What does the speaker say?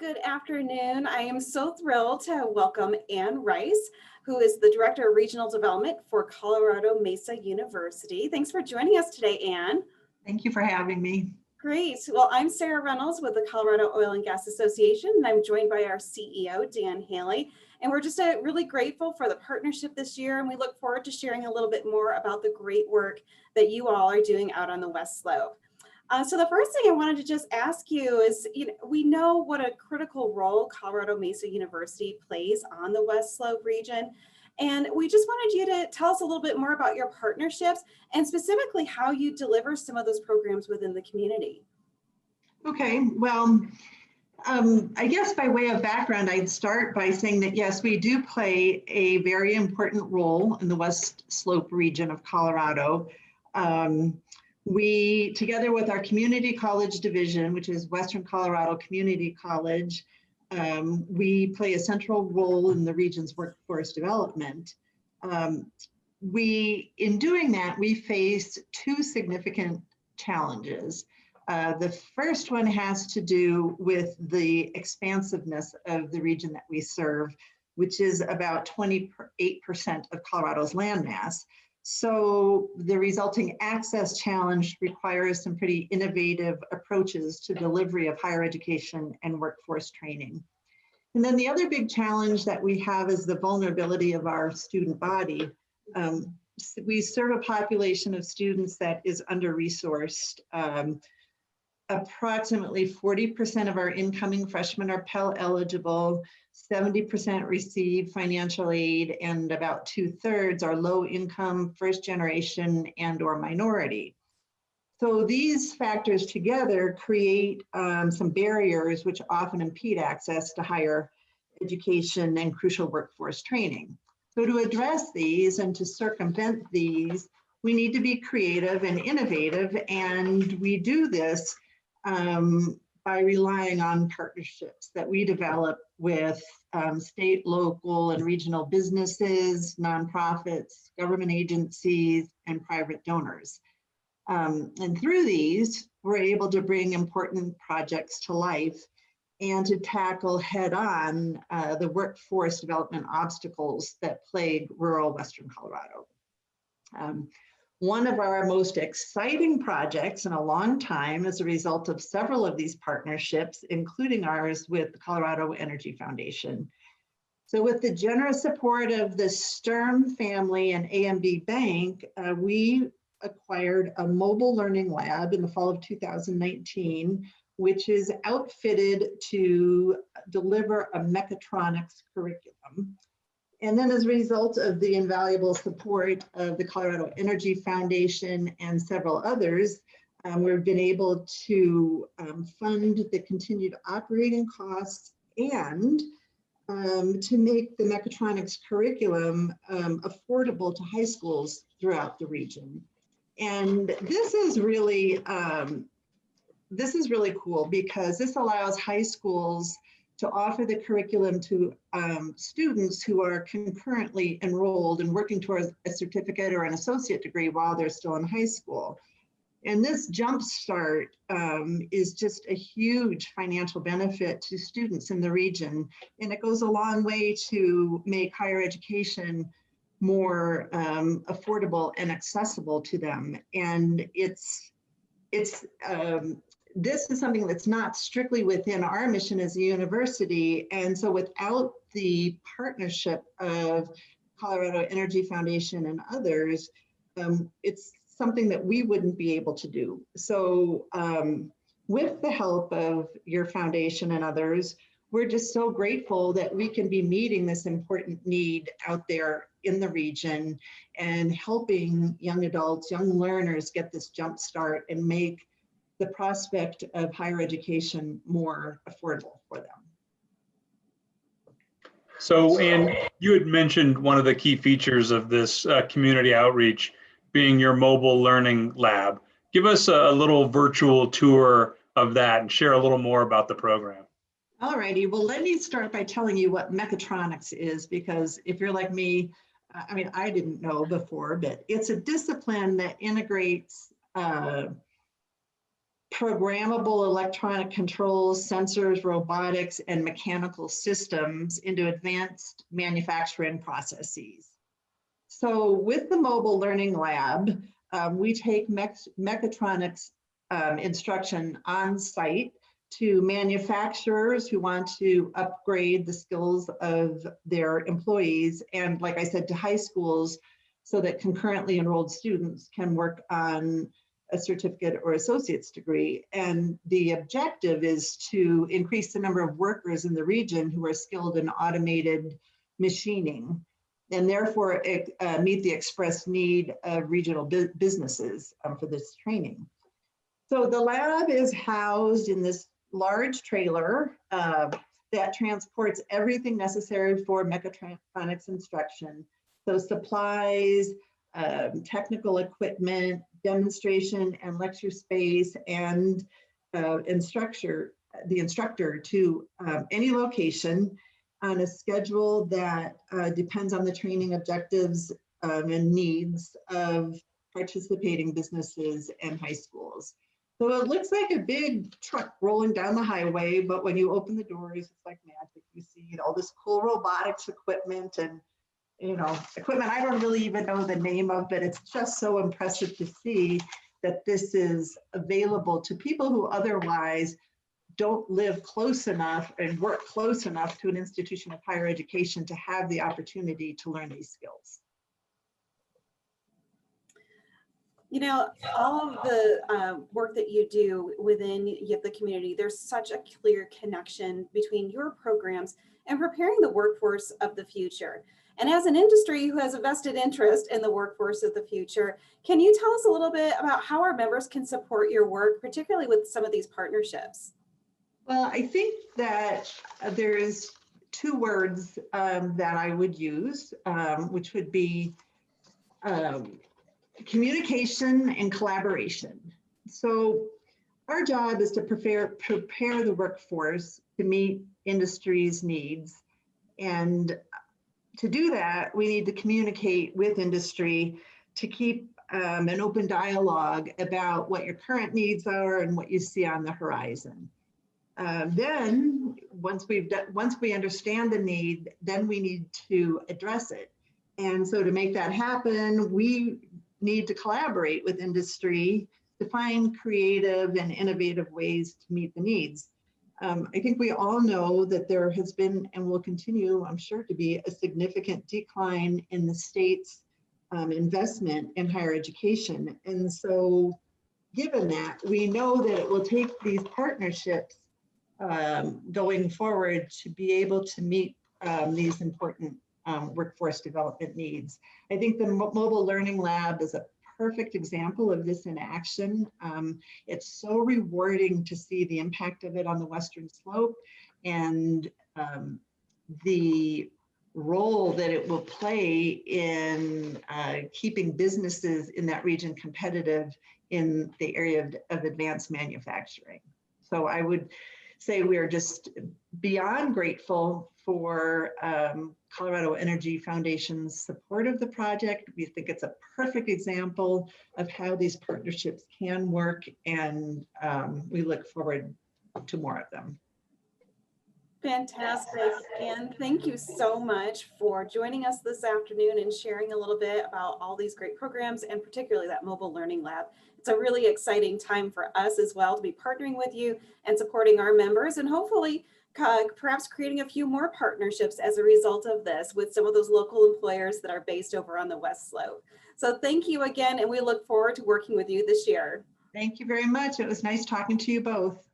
good afternoon. I am so thrilled to welcome Ann Rice, who is the Director of Regional Development for Colorado Mesa University. Thanks for joining us today, Ann. Thank you for having me. Great. Well, I'm Sarah Reynolds with the Colorado Oil and Gas Association, and I'm joined by our CEO, Dan Haley. And we're just really grateful for the partnership this year, and we look forward to sharing a little bit more about the great work that you all are doing out on the West Slope. So the first thing I wanted to just ask you is, we know what a critical role Colorado Mesa University plays on the West Slope region. And we just wanted you to tell us a little bit more about your partnerships and specifically how you deliver some of those programs within the community. Okay, well, I guess by way of background, I'd start by saying that yes, we do play a very important role in the West Slope region of Colorado. We, together with our community college division, which is Western Colorado Community College, we play a central role in the region's workforce development. In doing that, we face two significant challenges. The first one has to do with the expansiveness of the region that we serve, which is about 28% of Colorado's landmass. So the resulting access challenge requires some pretty innovative approaches to delivery of higher education and workforce training. And then the other big challenge that we have is the vulnerability of our student body. We serve a population of students that is under-resourced. Approximately 40% of our incoming freshmen are Pell eligible, 70% receive financial aid, and about 2/3 are low income, first generation, and or minority. So these factors together create some barriers which often impede access to higher education and crucial workforce training. So to address these and to circumvent these, we need to be creative and innovative, and we do this by relying on partnerships that we develop with state, local, and regional businesses, nonprofits, government agencies, and private donors. And through these, we're able to bring important projects to life and to tackle head-on the workforce development obstacles that plague rural Western Colorado. One of our most exciting projects in a long time as a result of several of these partnerships, including ours with the Colorado Energy Foundation. So with the generous support of the Sturm family and AMB Bank, we acquired a mobile learning lab in the fall of 2019, which is outfitted to deliver a mechatronics curriculum. And then as a result of the invaluable support of the Colorado Energy Foundation and several others, we've been able to fund the continued operating costs and to make the mechatronics curriculum affordable to high schools throughout the region. And this is really cool because this allows high schools to offer the curriculum to students who are concurrently enrolled and working towards a certificate or an associate degree while they're still in high school. And this jumpstart is just a huge financial benefit to students in the region. And it goes a long way to make higher education more affordable and accessible to them. And this is something that's not strictly within our mission as a university. And so without the partnership of Colorado Energy Foundation and others, it's something that we wouldn't be able to do. So with the help of your foundation and others, we're just so grateful that we can be meeting this important need out there in the region and helping young adults, young learners get this jump start and make the prospect of higher education more affordable for them. So, Ann, you had mentioned one of the key features of this community outreach being your mobile learning lab. Give us a little virtual tour of that and share a little more about the program. All righty, well, let me start by telling you what mechatronics is, because if you're like me, I mean, I didn't know before, but it's a discipline that integrates programmable electronic controls, sensors, robotics, and mechanical systems into advanced manufacturing processes. So with the mobile learning lab, we take mechatronics instruction on site to manufacturers who want to upgrade the skills of their employees, and like I said, to high schools, so that concurrently enrolled students can work on a certificate or associate's degree. And the objective is to increase the number of workers in the region who are skilled in automated machining, and therefore meet the express need of regional businesses for this training. So the lab is housed in this large trailer that transports everything necessary for mechatronics instruction. So supplies, technical equipment, demonstration and lecture space, and the instructor to any location on a schedule that depends on the training objectives and needs of participating businesses and high schools. So it looks like a big truck rolling down the highway, but when you open the doors, it's like magic. You see all this cool robotics equipment and equipment I don't really even know the name of, but it's just so impressive to see that this is available to people who otherwise don't live close enough and work close enough to an institution of higher education to have the opportunity to learn these skills. All of the work that you do within the community, there's such a clear connection between your programs and preparing the workforce of the future. And as an industry who has a vested interest in the workforce of the future, can you tell us a little bit about how our members can support your work, particularly with some of these partnerships? Well, I think that there's two words that I would use, which would be communication and collaboration. So our job is to prepare the workforce to meet industry's needs. And to do that, we need to communicate with industry to keep an open dialogue about what your current needs are and what you see on the horizon. Then once we understand the need, then we need to address it. And so to make that happen, we need to collaborate with industry to find creative and innovative ways to meet the needs. I think we all know that there has been and will continue, I'm sure, to be a significant decline in the state's investment in higher education. And so given that, we know that it will take these partnerships going forward to be able to meet these important workforce development needs. I think the Mobile Learning Lab is a perfect example of this in action. It's so rewarding to see the impact of it on the Western Slope and the role that it will play in keeping businesses in that region competitive in the area of advanced manufacturing. So I would say we are just beyond grateful for Colorado Energy Foundation's support of the project. We think it's a perfect example of how these partnerships can work, and we look forward to more of them. Fantastic. And thank you so much for joining us this afternoon and sharing a little bit about all these great programs, and particularly that Mobile Learning Lab. It's a really exciting time for us as well to be partnering with you and supporting our members, and hopefully perhaps creating a few more partnerships as a result of this with some of those local employers that are based over on the West Slope. So thank you again, and we look forward to working with you this year. Thank you very much. It was nice talking to you both.